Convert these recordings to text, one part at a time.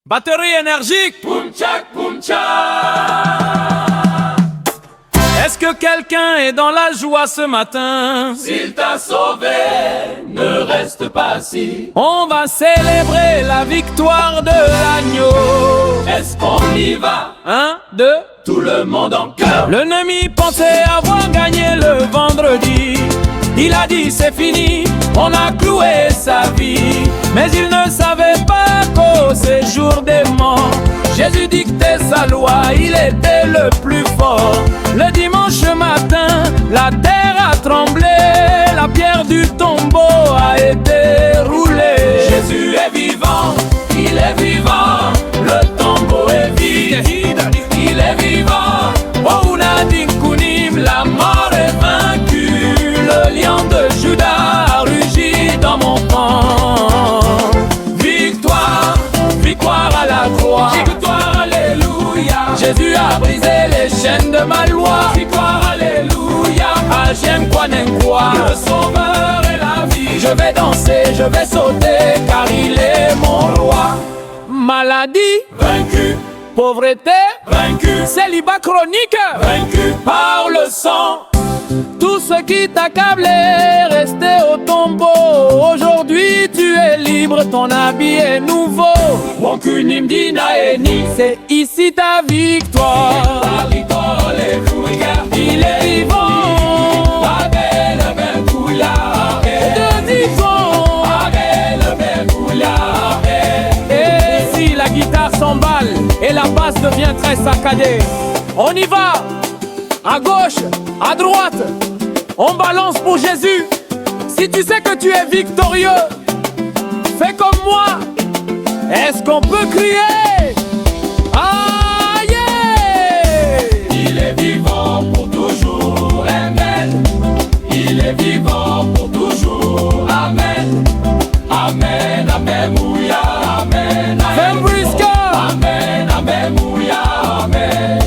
Batterie énergique. Poum tchak, poum tchak. Est-ce que quelqu'un est dans la joie ce matin? S'il t'a sauvé, ne reste pas assis. On va célébrer la victoire de l'agneau. Est-ce qu'on y va? 1, 2. Tout le monde en cœur. L'ennemi pensait avoir gagné le vendredi. Il a dit c'est fini, on a cloué sa vie. Mais il ne savait pas qu'au séjour des morts, Jésus dictait sa loi, il était le plus fort. Le dimanche matin, la terre a tremblé, la pierre du tombeau a été roulée. Jésus est vivant, il est vivant, le tombeau est vide, il est vivant. Oh, Unadinkunim, la mort est vaincue, le lion de Judas rugit dans mon camp. Victoire, Victoire à la croix, victoire, alléluia. Jésus a brisé les chaînes de ma loi. Victoire, alléluia. Hachem Kwanenkwa, Le sauveur est la vie. je vais danser, je vais sauter, car il est mon roi. Maladie, Vaincu, pauvreté, vaincu, célibat chronique, vaincu par le sang. Tout ce qui t'accablait, resté au tombeau. Aujourd'hui tu es libre, ton habit est nouveau. Wankunim dinaeni. C'est ici ta victoire. Alléluia. Il est vivant. Abel, Abel, Kouya. De vivant. Abel, Abel, Kouya. Et si la guitare s'emballe et la basse devient très saccadée, on y va. À gauche, à droite, on balance pour Jésus. Si tu sais que tu es victorieux, fais comme moi. Est-ce qu'on peut crier? Ah yeah! Il est vivant pour toujours. Amen. Il est vivant pour toujours. Amen. Amen. Amen. Mouya. Amen. Fais brusque. Amen. Amen. Mouya. Amen.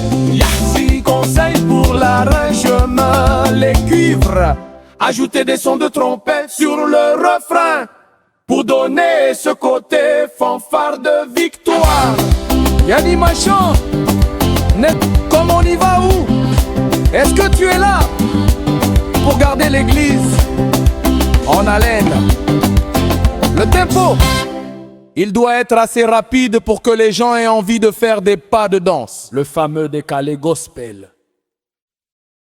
Conseil pour l'arrangement, les cuivres. Ajoutez des sons de trompette sur le refrain pour donner ce côté fanfare de victoire. Yanni Machan, comme on y va où? Est-ce que tu es là pour garder l'église en haleine? Le tempo, il doit être assez rapide pour que les gens aient envie de faire des pas de danse. Le fameux décalé gospel.